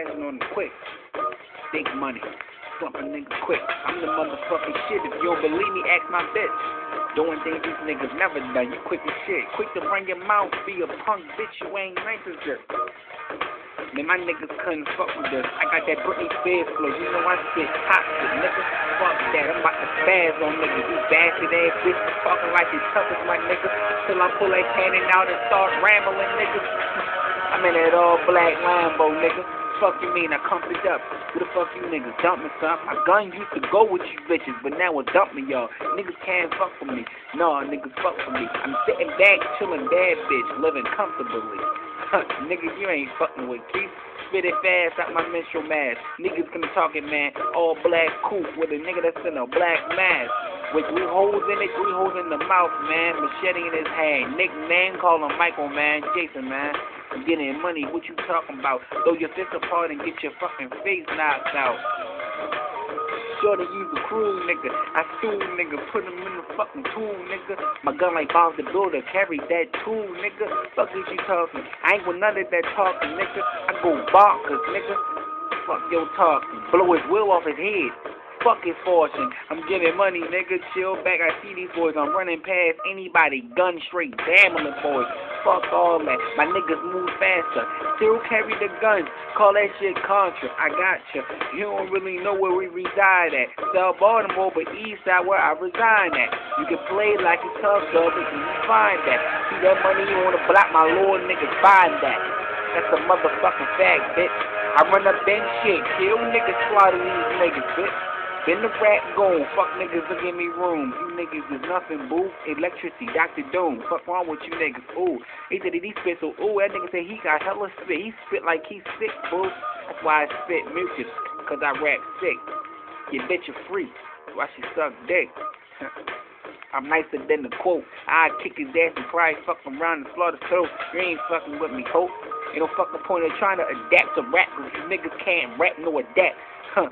spazzing on the quick. Big money. Slump a nigga quick. I'm the motherfucking shit. If you don't believe me, ask my bitch. Doing things these niggas never done. You quick as shit. Quick to run your mouth. Be a punk bitch. You ain't nice as this. Man, my niggas couldn't fuck with this. I got that Britney Spears flow. You know I spit toxic, nigga. Fuck that. I'm about to spaz on niggas. You bastard ass bitch. Talking like you tough as my nigga. Till I pull that cannon out and start rambling, niggas. I'm in that all black Lambo, nigga. Fuck you mean I come it up? Who the fuck you niggas dump me, son? My gun used to go with you bitches, but now it dump me, y'all. Niggas can't fuck with me. No, niggas fuck with me. I'm sitting back, chilling bad bitch, living comfortably. Nigga, you ain't fucking with Keith. Spit it fast out my menstrual mask. Niggas can talk it, man. All black coupe with a nigga that's in a black mask. With 3 holes in it, 3 holes in the mouth, man. Machete in his hand. Nickname, call him Michael, man. Jason, man. I'm getting money, what you talking about? Throw your fist apart and get your fucking face knocked out. Shorty use a crew, nigga. I stool, nigga. Put him in the fucking tool, nigga. My gun like Bob the Builder. Carry that tool, nigga. Fuck is you talking? I ain't with none of that talking, nigga. I go bonkers, nigga. Fuck your talking. Blow his will off his head. Fuck his fortune. I'm getting money, nigga. Chill back. I see these boys. I'm running past anybody. Gun straight. Gambling boys. Fuck all that. My niggas move faster. Still carry the guns. Call that shit Contra. I got you. You don't really know where we reside at. South Baltimore, but east side where I reside at. You can play like it's tough, though, but you find that. See that money you wanna block, my lord niggas find that. That's a motherfucking fact, bitch. I run up that shit. Kill niggas, slaughter these niggas, bitch. Been the rap gone, fuck niggas, don't give me room. You niggas is nothing, boo. Electricity, Dr. Doom. Fuck wrong with you niggas, ooh. He said he spit so, ooh, that nigga said he got hella spit. He spit like he's sick, boo. That's why I spit mucus, cause I rap sick. Your bitch is free, why she suck dick. I'm nicer than the quote. I kick his ass and probably fuck him around and slaughter his throat. You ain't fucking with me, hope. Ain't no fucking point of trying to adapt to rap, cause you niggas can't rap nor adapt. Huh.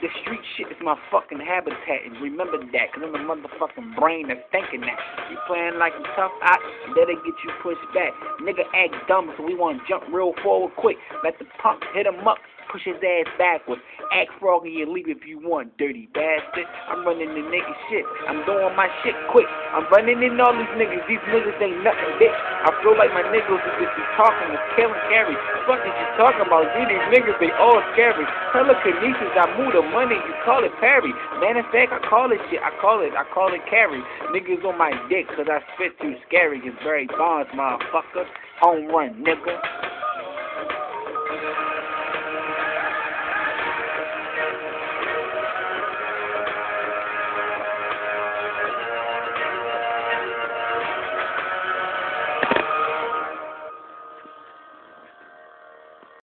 The street shit is my fucking habitat, and remember that, cause I'm the motherfucking brain that's thinking that. You playing like a tough out, that'll get you pushed back. Nigga act dumb, so we wanna jump real forward quick. Let the punk hit him up, push his ass backwards. Act froggy and leave if you want, dirty bastard. I'm running the nigga shit, I'm doing my shit quick. I'm running in all these niggas ain't nothing, bitch. I feel like my niggas is just talking, is killing carry. What is you talking about? See, these niggas, they all scary. Telekinesis, I move the money, you call it parry. Matter of fact, I call it shit, I call it carry. Niggas on my dick, cause I spit too scary. It's Barry Bonds, motherfucker. Home run, nigga.